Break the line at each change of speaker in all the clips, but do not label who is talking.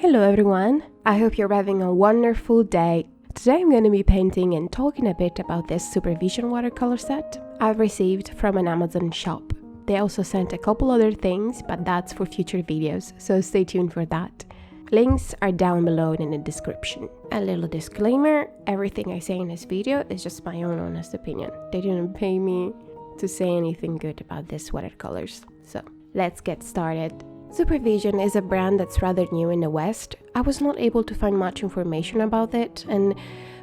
Hello everyone, I hope you're having a wonderful day. Today I'm going to be painting and talking a bit about this Supervision watercolor set I've received from an Amazon shop. They also sent a couple other things, but that's for future videos, so stay tuned for that. Links are down below in the description. A little disclaimer, everything I say in this video is just my own honest opinion. They didn't pay me to say anything good about these watercolors. So let's get started. Supervision is a brand that's rather new in the West. I was not able to find much information about it, and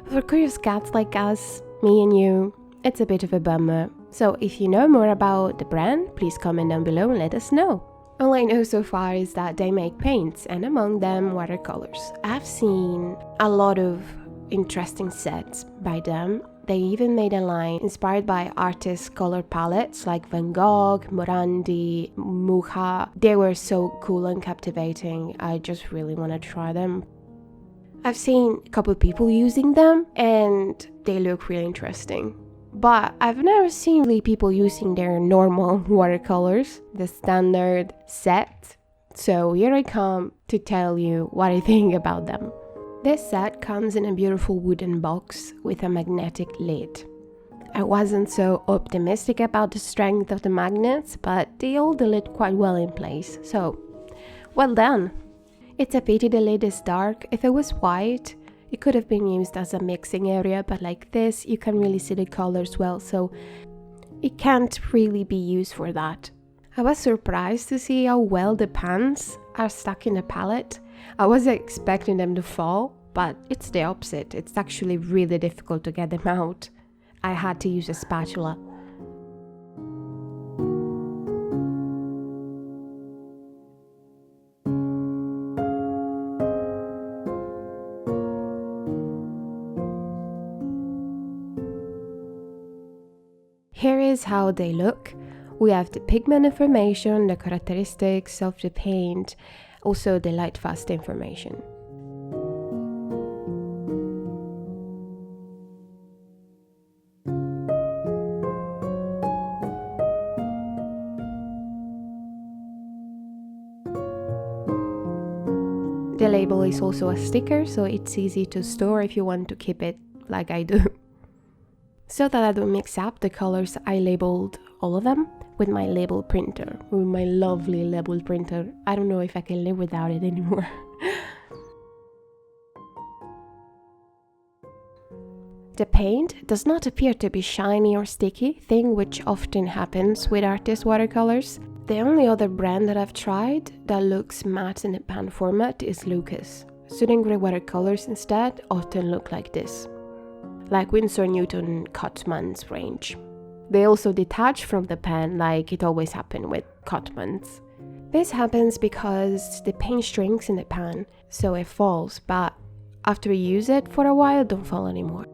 for curious cats like us, me and you, it's a bit of a bummer. So if you know more about the brand, please comment down below and let us know. All I know so far is that they make paints, and among them watercolors. I've seen a lot of interesting sets by them. They even made a line inspired by artists' color palettes like Van Gogh, Morandi, Mucha. They were so cool and captivating. I just really want to try them. I've seen a couple people using them and they look really interesting. But I've never seen really people using their normal watercolors, the standard set. So here I come to tell you what I think about them. This set comes in a beautiful wooden box with a magnetic lid. I wasn't so optimistic about the strength of the magnets, but they hold the lid quite well in place, so well done! It's a pity the lid is dark. If it was white, it could have been used as a mixing area, but like this, you can really see the colors well, so it can't really be used for that. I was surprised to see how well the pans are stuck in the palette. I wasn't expecting them to fall, but it's the opposite. It's actually really difficult to get them out. I had to use a spatula. Here is how they look. We have the pigment information, the characteristics of the paint, also the Lightfast information. The label is also a sticker, so it's easy to store if you want to keep it like I do. So that I don't mix up the colors, I labeled all of them with my label printer, with my lovely label printer. I don't know if I can live without it anymore. The paint does not appear to be shiny or sticky, thing which often happens with artist watercolors. The only other brand that I've tried that looks matte in the pan format is Lukas. Soothing Grey watercolors instead often look like this, like Winsor Newton Cotman's range. They also detach from the pan like it always happened with Cotman's. This happens because the paint shrinks in the pan, so it falls, but after you use it for a while, it don't fall anymore.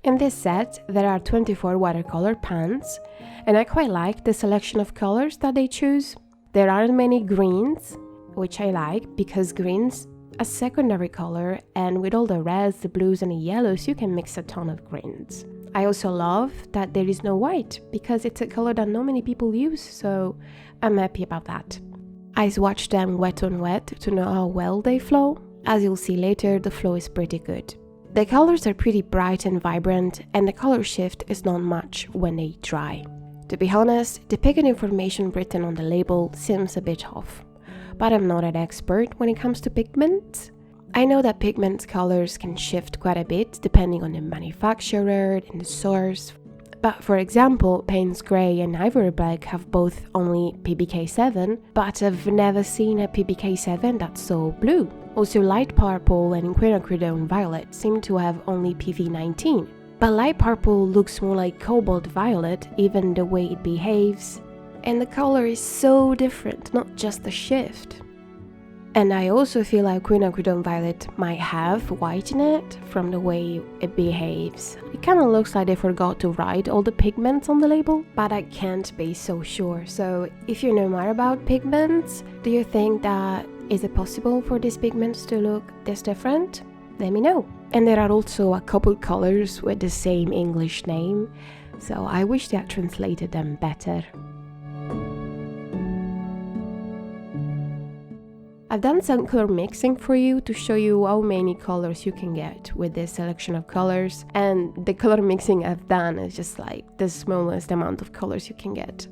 In this set, there are 24 watercolor pans, and I quite like the selection of colors that they choose. There aren't many greens, which I like because greens a secondary color, and with all the reds, the blues and the yellows, you can mix a ton of greens. I also love that there is no white because it's a color that not many people use, so I'm happy about that. I swatched them wet on wet to know how well they flow. As you'll see later, the flow is pretty good. The colors are pretty bright and vibrant, and the color shift is not much when they dry. To be honest, the pigment information written on the label seems a bit off. But I'm not an expert when it comes to pigments. I know that pigment colors can shift quite a bit depending on the manufacturer and the source. But for example, Payne's Grey and Ivory Black have both only PBK7, but I've never seen a PBK7 that's so blue. Also, Light Purple and Quinacridone Violet seem to have only PV19. But Light Purple looks more like Cobalt Violet, even the way it behaves. And the color is so different, not just the shift. And I also feel like Quinacridone Violet might have white in it from the way it behaves. It kind of looks like they forgot to write all the pigments on the label, but I can't be so sure. So if you know more about pigments, do you think that is it possible for these pigments to look this different? Let me know. And there are also a couple colors with the same English name, so I wish they had translated them better. I've done some color mixing for you to show you how many colors you can get with this selection of colors, and the color mixing I've done is just like the smallest amount of colors you can get.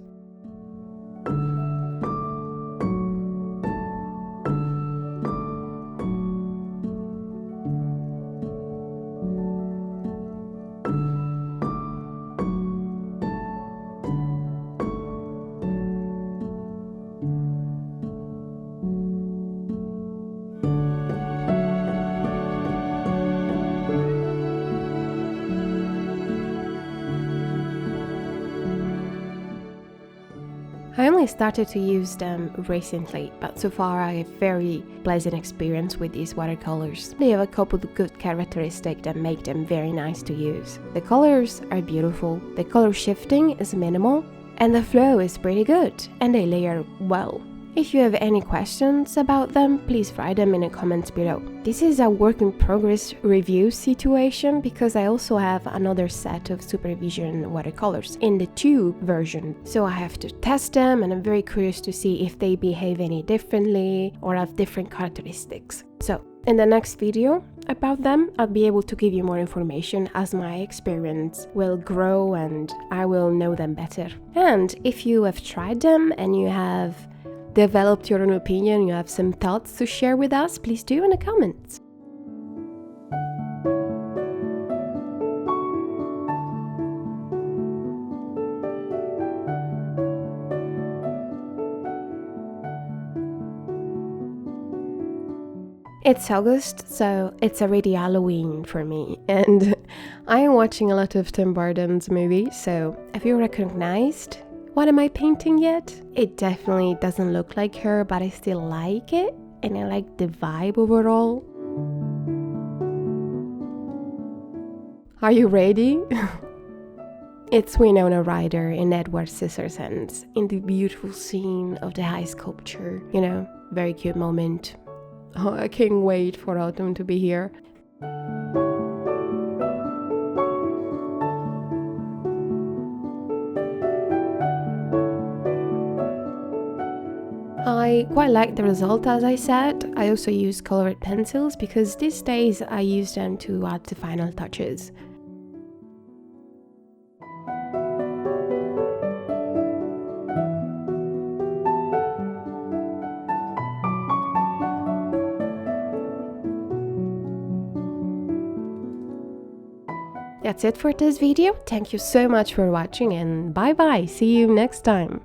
I only started to use them recently, but so far I have very pleasant experience with these watercolors. They have a couple of good characteristics that make them very nice to use. The colors are beautiful, the color shifting is minimal, and the flow is pretty good, and they layer well. If you have any questions about them, please write them in the comments below. This is a work in progress review situation because I also have another set of Supervision watercolors in the tube version. So I have to test them, and I'm very curious to see if they behave any differently or have different characteristics. So in the next video about them, I'll be able to give you more information as my experience will grow and I will know them better. And if you have tried them and you have developed your own opinion, you have some thoughts to share with us, please do in the comments. It's August, so it's already Halloween for me, and I am watching a lot of Tim Burton's movies, so have you recognized what am I painting yet? It definitely doesn't look like her, but I still like it, and I like the vibe overall. Are you ready? It's Winona Ryder in Edward Scissorhands in the beautiful scene of the high sculpture. You know, very cute moment. Oh, I can't wait for autumn to be here. I quite like the result, as I said. I also use colored pencils because these days I use them to add the final touches. That's it for this video. Thank you so much for watching, and bye bye. See you next time.